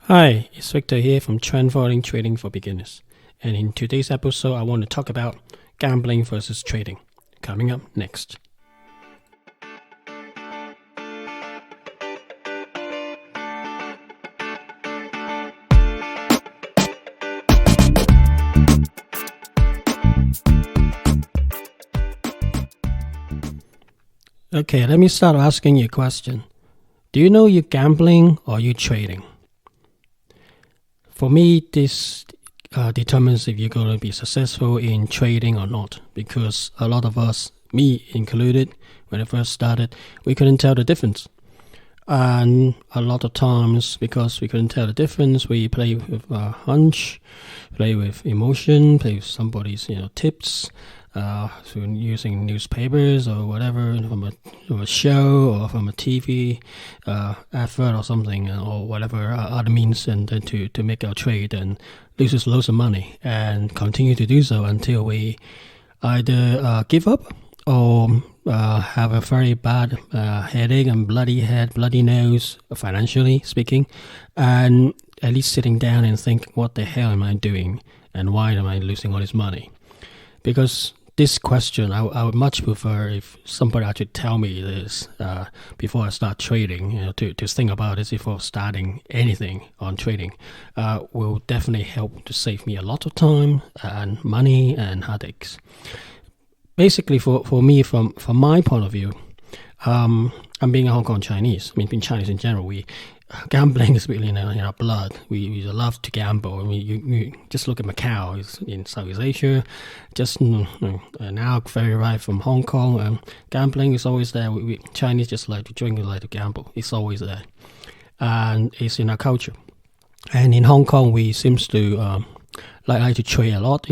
Hi, it's Victor here from Trend Following Trading for Beginners. And in today's episode, I want to talk about gambling versus trading. Coming up next. Okay, let me start asking you a question. Do you know you're gambling or you're trading? For me, this determines if you're going to be successful in trading or not, because a lot of us, me included, when I first started, we couldn't tell the difference. And a lot of times, because we couldn't tell the difference, we play with a hunch, play with emotion, play with somebody's tips, through using newspapers or whatever from a show or from a TV advert or something, or whatever other means, and then to make our trade and loses loads of money and continue to do so until we either give up or have a very bad headache and bloody head, bloody nose, financially speaking, and at least sitting down and think, what the hell am I doing and why am I losing all this money? Because this question, I would much prefer if somebody actually tell me this before I start trading, to think about this before starting anything on trading, will definitely help to save me a lot of time and money and headaches. Basically, for me, from my point of view, I'm being a Hong Kong Chinese. I mean, being Chinese in general, gambling is really in our blood. We love to gamble. I mean, you just look at Macau. It's in Southeast Asia. Just now, very right from Hong Kong. Gambling is always there. We Chinese just like to drink and like to gamble. It's always there, and it's in our culture. And in Hong Kong, we seems to like to trade a lot,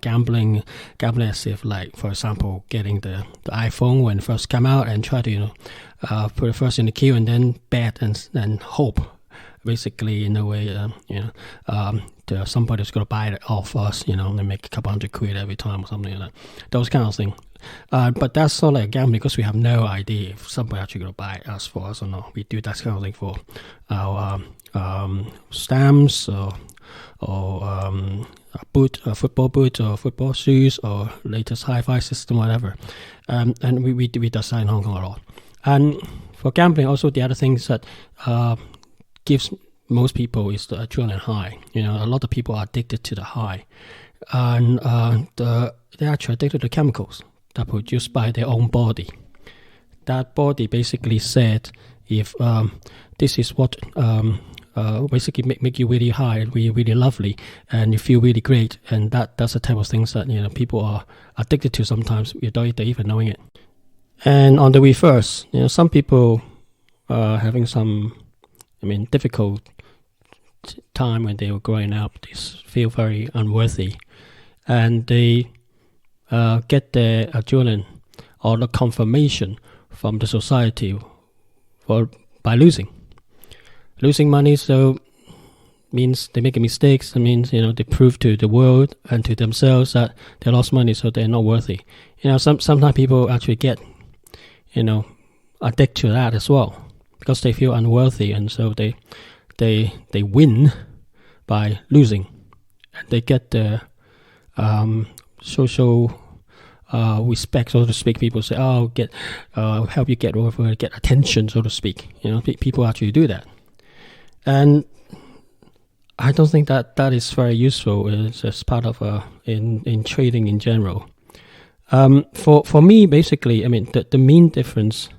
gambling as if, like, for example, getting the iPhone when it first came out and try to, put it first in the queue and then bet and hope, basically, in a way, somebody's going to buy it off us, and make a couple £100 every time or something like that. Those kind of things. But that's sort of like gambling because we have no idea if somebody actually going to buy us for us or not. We do that kind of thing for our stamps or football boots or football shoes or latest hi-fi system, whatever. And we design Hong Kong a lot. And for gambling, also the other things that gives most people is the adrenaline high. A lot of people are addicted to the high, and they're actually addicted to chemicals that are produced by their own body. That body basically said, if this is what basically make you really high, really, really lovely, and you feel really great, and that's the type of things that people are addicted to sometimes without even knowing it. And on the reverse, some people are having some, difficult time when they were growing up. They feel very unworthy, and they get their adrenaline or the confirmation from the society by losing money. So means they make mistakes. It means they prove to the world and to themselves that they lost money, so they're not worthy. Sometimes people actually get addicted to that as well because they feel unworthy, and so they win by losing, and they get the social respect, so to speak. People say, "Oh, help you get over, get attention," so to speak. People actually do that. And I don't think that is very useful as part of in trading in general. For me, basically, the main difference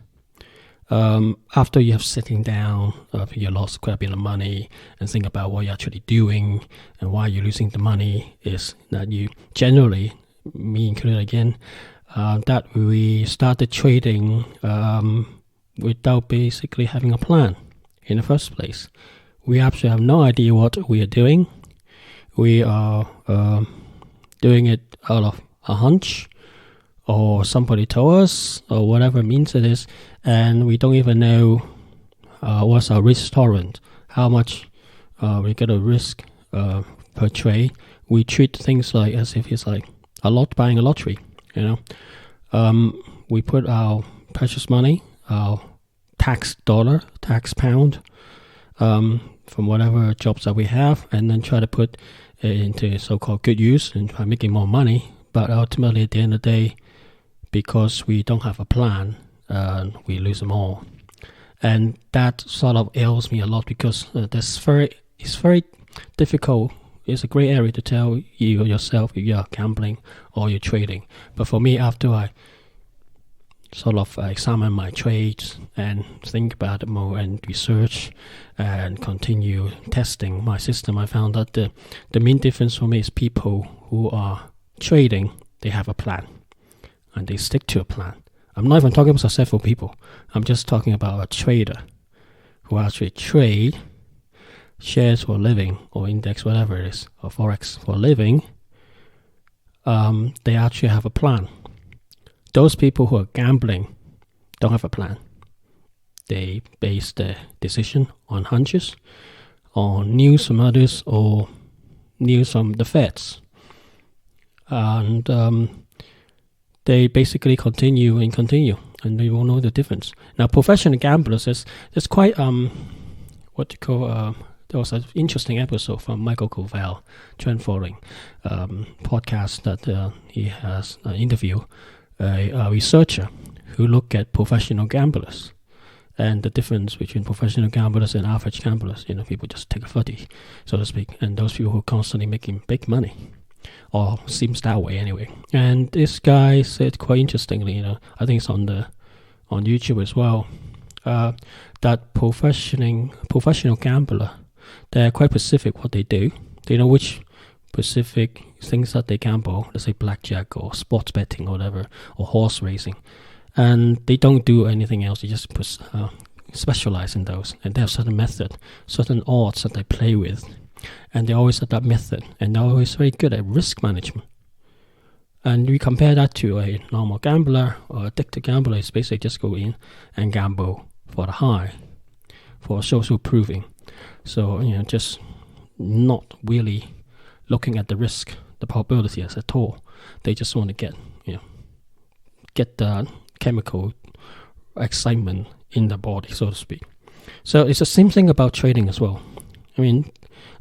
after you have sitting down, you lost quite a bit of money and think about what you're actually doing and why you're losing the money, is that you generally, me included again, that we started trading without basically having a plan in the first place. We actually have no idea what we are doing. We are doing it out of a hunch, or somebody told us, or whatever means it is, and we don't even know what's our risk tolerance, how much we're going to risk per trade. We treat things like as if it's like buying a lottery. We put our precious money, our tax dollar, tax pound, from whatever jobs that we have, and then try to put it into so-called good use and try making more money. But ultimately, at the end of the day, because we don't have a plan, we lose them all. And that sort of ails me a lot, because it's very difficult. It's a grey area to tell you yourself if you're gambling or you're trading. But for me, after I sort of examine my trades and think about it more and research and continue testing my system, I found that the main difference for me is people who are trading, they have a plan and they stick to a plan. I'm not even talking about successful people. I'm just talking about a trader who actually trade shares for a living, or index, whatever it is, or forex for a living. They actually have a plan. Those people who are gambling don't have a plan. They base their decision on hunches, on news from others, or news from the Feds. And they basically continue, and they won't know the difference. Now, professional gamblers, there's quite, there was an interesting episode from Michael Covell, Trend Following podcast, that he has interviewed a researcher who looked at professional gamblers and the difference between professional gamblers and average gamblers. People just take a footy, so to speak, and those people who are constantly making big money, or seems that way anyway. And this guy said quite interestingly, I think it's on YouTube as well, that professional gambler, they're quite specific what they do. They know which specific things that they gamble, let's say blackjack or sports betting or whatever, or horse racing, and they don't do anything else. They just specialize in those, and they have certain method, certain odds that they play with, and they always have that method, and they're always very good at risk management. And we compare that to a normal gambler or addicted gambler. Is basically just go in and gamble for the high, for social proving. So just not really looking at the risk, the probability at all. They just want to get the chemical excitement in the body, so to speak. So it's the same thing about trading as well. I mean,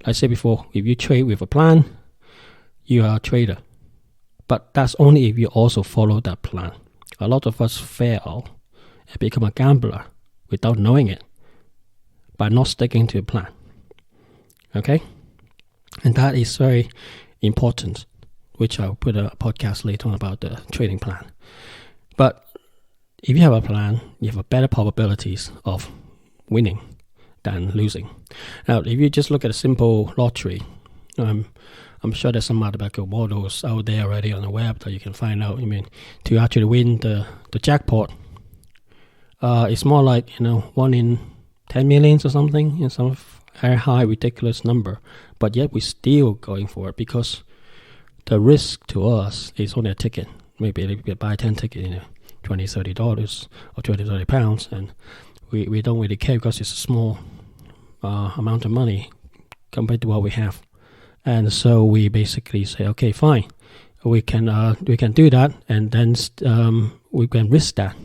like I said before, if you trade with a plan, you are a trader. But that's only if you also follow that plan. A lot of us fail and become a gambler without knowing it, by not sticking to a plan. Okay? And that is very important, which I'll put a podcast later on about the trading plan. But if you have a plan, you have a better probabilities of winning than losing. Now, if you just look at a simple lottery, I'm sure there's some mathematical models out there already on the web that you can find out. To actually win the jackpot, it's more like 1 in 10 million or something, some very high, ridiculous number. But yet we're still going for it, because the risk to us is only a ticket. Maybe you can buy 10 tickets, $20, $30 or £20, £30, and we don't really care, because it's a small amount of money compared to what we have. And so we basically say, okay, fine, we can do that, and then we can risk that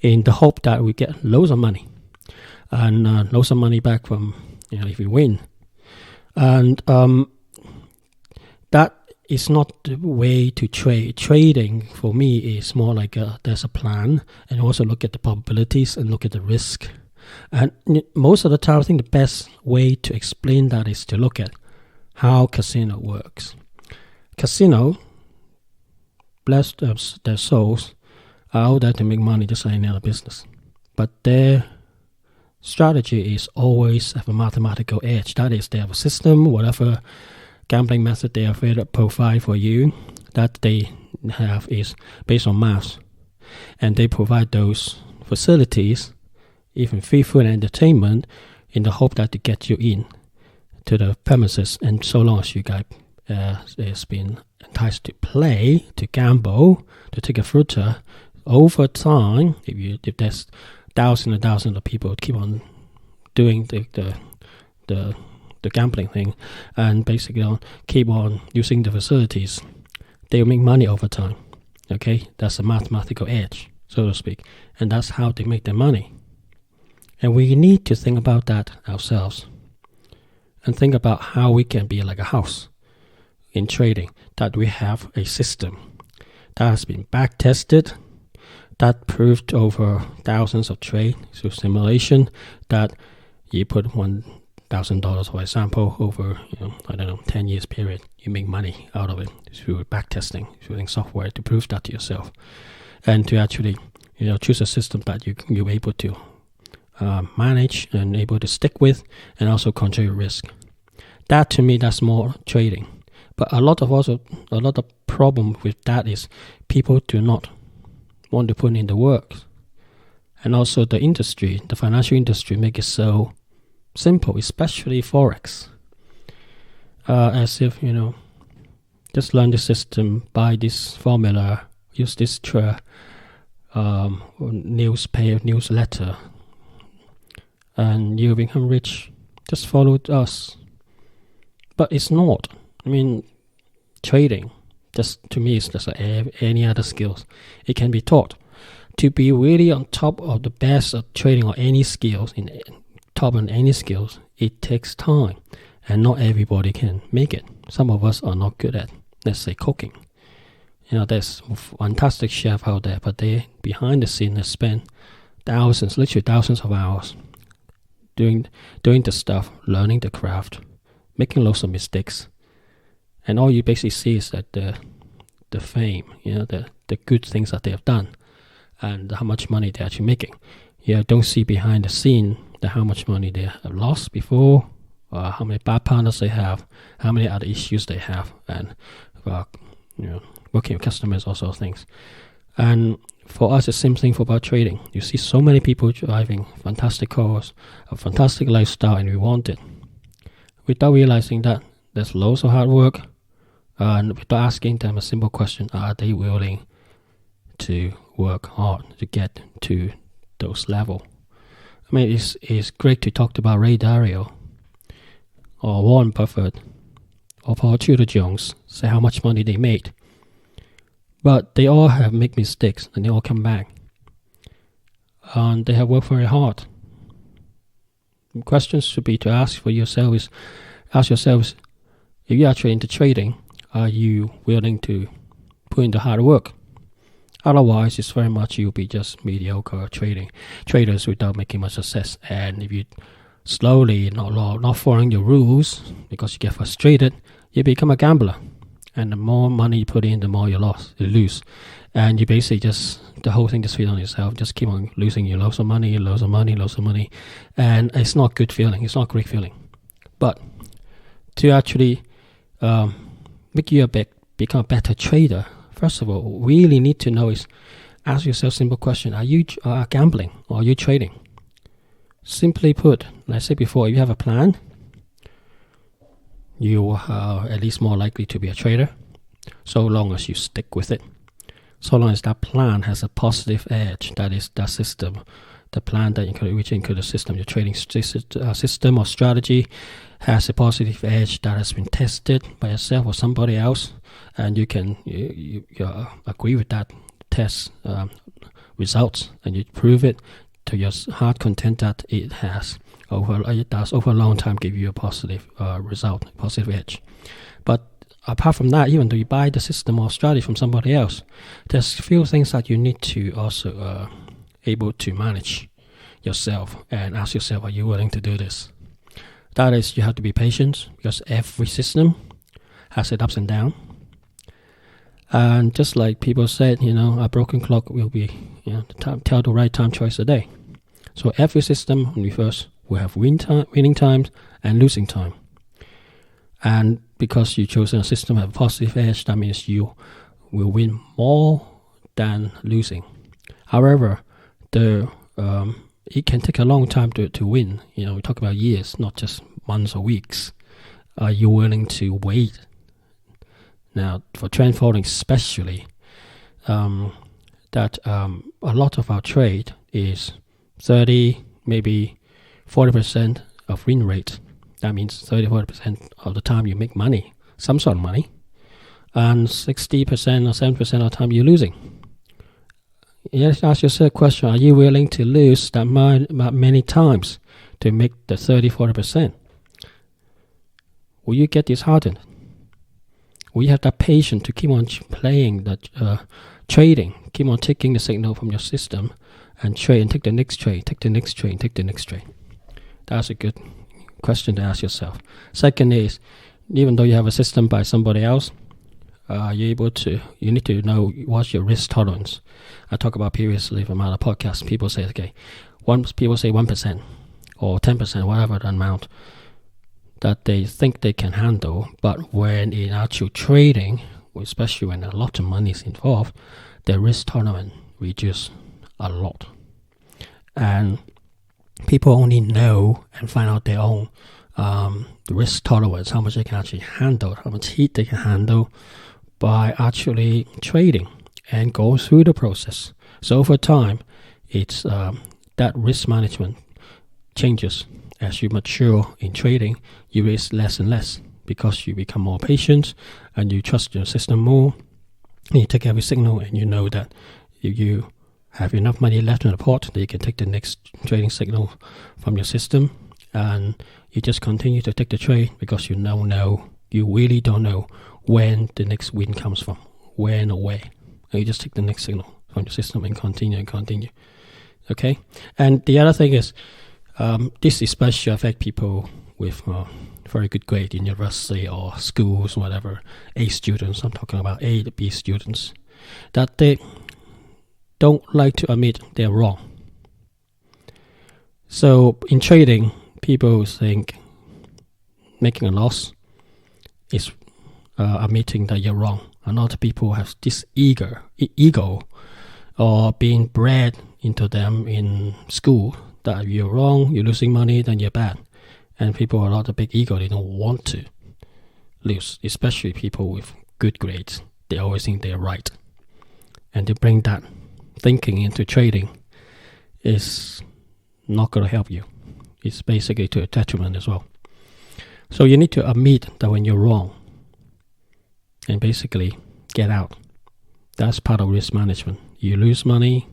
in the hope that we get loads of money, and loads of money back from if we win. And that is not the way to trade. Trading for me is more like there's a plan, and also look at the probabilities and look at the risk. And most of the time, I think the best way to explain that is to look at how casino works. Casino, bless their souls, are out there to make money just like any other business. But their strategy is always have a mathematical edge. That is, they have a system, whatever gambling method they are afraid to provide for you, that they have is based on maths. And they provide those facilities, even free food and entertainment, in the hope that to get you in to the premises. And so long as you guys has been enticed to play, to gamble, to take a fruiter, over time, if there's thousands and thousands of people keep on doing the gambling thing, and basically keep on using the facilities, they'll make money over time. Okay, that's a mathematical edge, so to speak, and that's how they make their money. And we need to think about that ourselves. and think about how we can be like a house in trading, that we have a system that has been back tested, that proved over thousands of trade through simulation, that you put $1,000, for example, over 10 years period, you make money out of it through back testing, using software to prove that to yourself, and to actually choose a system that you're able to manage and able to stick with, and also control your risk. That to me, that's more trading. But a lot of problem with that is people do not want to put in the work, and also the financial industry, make it so simple, especially forex. As if just learn the system, buy this formula, use this newsletter, and you become rich. Just follow us. But it's not. I mean, trading, just to me, is just like any other skills. It can be taught. To be really on top of the best of trading or any skills, it takes time, and not everybody can make it. Some of us are not good at, let's say, cooking. There's fantastic chefs out there, but they behind the scene, they spend literally thousands of hours doing the stuff, learning the craft, making lots of mistakes, and all you basically see is that the fame, the good things that they have done, and how much money they're actually making. You don't see behind the scene how much money they have lost before, how many bad partners they have, how many other issues they have, and working with customers, all sorts of things. And for us, it's the same thing for about trading. You see so many people driving fantastic cars, a fantastic lifestyle, and we want it, without realizing that there's loads of hard work, and without asking them a simple question: are they willing to work hard to get to those levels? I mean, it's great to talk about Ray Dalio or Warren Buffett or Paul Tudor Jones, say how much money they made. But they all have made mistakes, and they all come back. And they have worked very hard. The questions should be to ask yourselves, if you're actually into trading, are you willing to put in the hard work? Otherwise, it's very much you'll be just mediocre traders without making much success. And if you slowly not following your rules because you get frustrated, you become a gambler. And the more money you put in, the more you lose. And you basically the whole thing just feeds on yourself. Just keep on losing you loads of money. And it's not a good feeling. It's not a great feeling. But to actually make you become a better trader, first of all, really need to know is, ask yourself a simple question: are you gambling or are you trading? Simply put, like I said before, if you have a plan, you are at least more likely to be a trader, so long as you stick with it. So long as that plan has a positive edge, that is that system, the plan that which includes the system, your trading system or strategy has a positive edge that has been tested by yourself or somebody else, and you can agree with that test results, and you prove it to your heart content that it does over a long time give you a positive result, positive edge. But apart from that, even though you buy the system or strategy from somebody else, there's a few things that you need to also able to manage yourself, and ask yourself, are you willing to do this? That is, you have to be patient, because every system has its ups and downs. And just like people said, a broken clock will be, tell the right time twice a day. So every system, when we first, will have winning times and losing time. And because you chosen a system have a positive edge, that means you will win more than losing. However, it can take a long time to win. We talk about years, not just months or weeks. Are you willing to wait? Now, for trend following especially, that a lot of our trade is 30, maybe 40% of win rate. That means 30-40% of the time you make money, some sort of money, and 60% or 70% of the time you're losing. You have to ask yourself a question: are you willing to lose that many times to make the 30-40%? will you get disheartened? Will you have that patience to keep on playing the trading, keep on taking the signal from your system and trade and take the next trade, take the next trade, take the next trade? That's a good question to ask yourself. Second is, even though you have a system by somebody else, you need to know what's your risk tolerance. I talked about previously from other podcasts. People say, okay, people say 1% or 10%, whatever the amount that they think they can handle. But when in actual trading, especially when a lot of money is involved, the risk tolerance reduces a lot. And people only know and find out their own risk tolerance, how much they can actually handle, how much heat they can handle by actually trading and go through the process. So over time, it's that risk management changes. As you mature in trading, you risk less and less because you become more patient and you trust your system more. And you take every signal and you know that if you have enough money left in the pot, that you can take the next trading signal from your system, and you just continue to take the trade because you really don't know when the next win comes from, when or where. And you just take the next signal from your system and continue. Okay? And the other thing is, this especially affects people with very good grade in university or schools, whatever, A students, I'm talking about A to B students, that they don't like to admit they're wrong. So in trading, people think making a loss is admitting that you're wrong. And other people have this ego or being bred into them in school that if you're wrong, you're losing money, then you're bad. And people with a lot of big ego, they don't want to lose, especially people with good grades. They always think they're right. And to bring that thinking into trading is not going to help you. It's basically to a detriment as well. So you need to admit that when you're wrong and basically get out. That's part of risk management. You lose money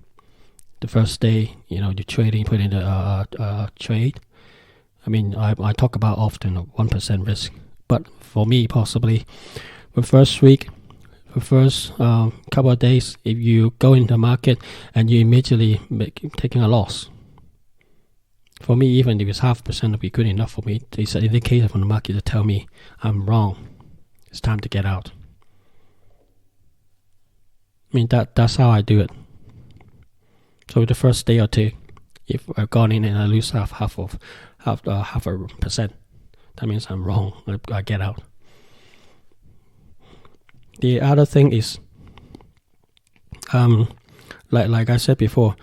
the first day, you're trading, put in a trade. I mean, I talk about often 1% risk. But for me, possibly, the first week, the first couple of days, if you go into the market and you immediately taking a loss, for me, even if it's 0.5%, it'll be good enough for me. It's an indicator from the market to tell me I'm wrong. It's time to get out. I mean, that's how I do it. So the first day or two, if I've gone in and I lose half a percent, that means I'm wrong. I get out. The other thing is, like I said before,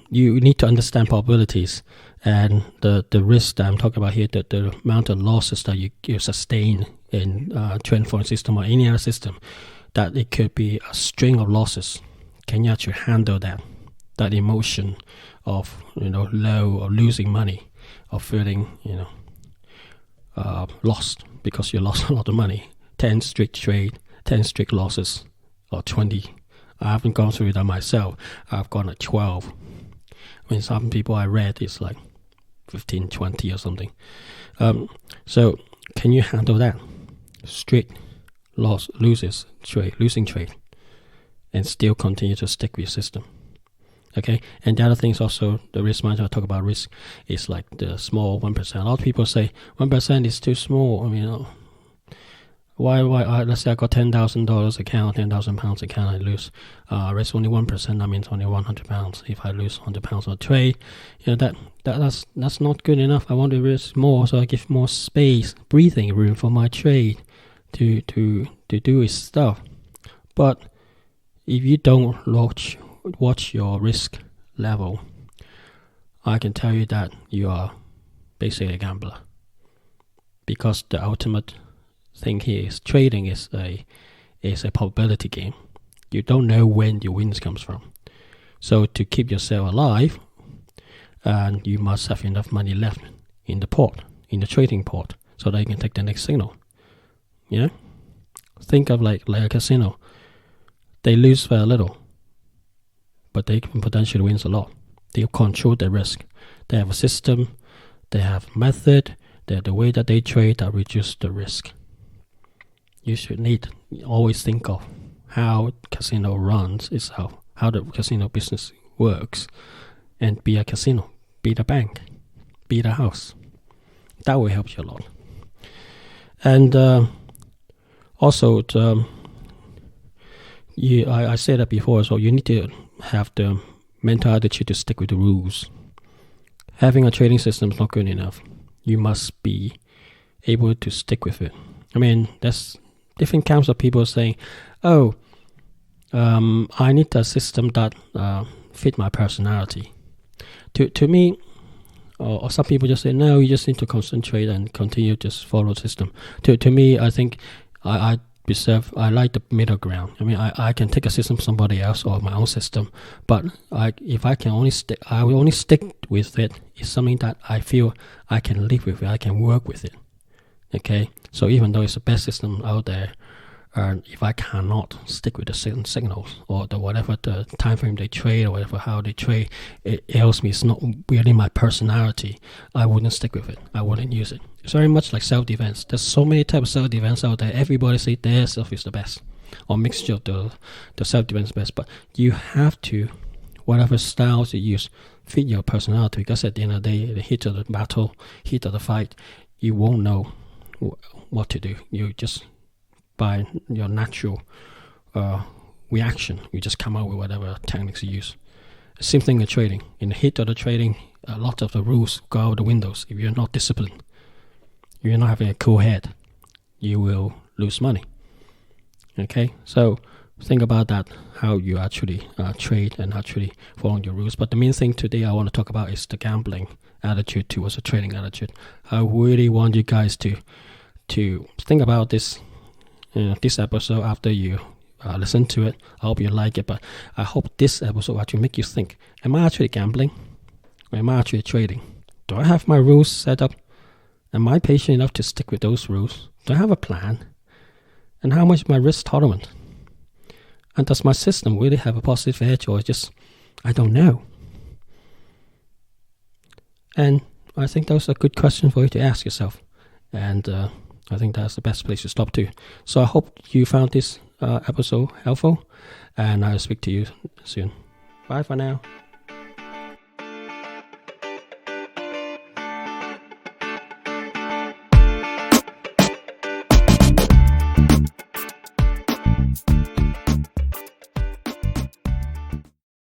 you need to understand probabilities and the risk that I'm talking about here, the amount of losses that you sustain in trend following system or any other system, that it could be a string of losses. Can you actually handle that emotion of low or losing money, or feeling lost because you lost a lot of money? 10 strict trade, 10 strict losses, or 20. I haven't gone through that myself. I've gone at 12. I mean, some people I read it's like 15, 20 or something. So can you handle that? Strict losing trade, and still continue to stick with your system. Okay, and the other thing is also the risk management. I talk about risk is like the small 1%. A lot of people say 1% is too small. I mean, why? Let's say I got $10,000 account, £10,000 account, I lose. Risk only 1%. That means only £100. If I lose £100 on trade, that's not good enough. I want to risk more, so I give more space, breathing room for my trade to do its stuff. But if you don't watch your risk level, I can tell you that you are basically a gambler, because the ultimate thing here is trading is a probability game. You don't know when your wins comes from. So to keep yourself alive, and you must have enough money left in the pot, in the trading pot, so that you can take the next signal. Think of like a casino. They lose very little, but they can potentially win a lot. They control the risk. They have a system, they have method, the way that they trade that reduce the risk. You should always think of how casino runs itself, how the casino business works, and be a casino, be the bank, be the house. That will help you a lot. And also, I said that before, so you need to have the mental attitude to stick with the rules. Having a trading system is not good enough. You must be able to stick with it. I mean, there's different kinds of people saying, oh, I need a system that fit my personality. To me, or some people just say, no, you just need to concentrate and continue to just follow the system. To me, I think I like the middle ground. I mean, I can take a system from somebody else or my own system, but if I can only stick, I will only stick with it. It's something that I feel I can live with it, I can work with it. Okay, so even though it's the best system out there, if I cannot stick with the signals or the whatever the time frame they trade or whatever how they trade, it tells me it's not really my personality, I wouldn't stick with it. I wouldn't use it. It's very much like self-defense. There's so many types of self-defense out there. Everybody say their self is the best, or mixture of the self-defense best. But you have to, whatever styles you use, fit your personality. Because at the end of the day, the heat of the battle, heat of the fight, you won't know what to do. You just, by your natural reaction, you just come out with whatever techniques you use. Same thing in trading. In the heat of the trading, a lot of the rules go out the windows. If you're not disciplined, if you're not having a cool head, you will lose money. Okay, so think about that, how you actually trade and actually following your rules. But the main thing today I want to talk about is the gambling attitude towards the trading attitude. I really want you guys to think about this episode after you listen to it. I hope you like it, but I hope this episode actually make you think, am I actually gambling? Or am I actually trading? Do I have my rules set up? Am I patient enough to stick with those rules? Do I have a plan? And how much is my risk tolerant? And does my system really have a positive edge, or just, I don't know? And I think those are good questions for you to ask yourself. And I think that's the best place to stop too. So I hope you found this episode helpful, and I'll speak to you soon. Bye for now.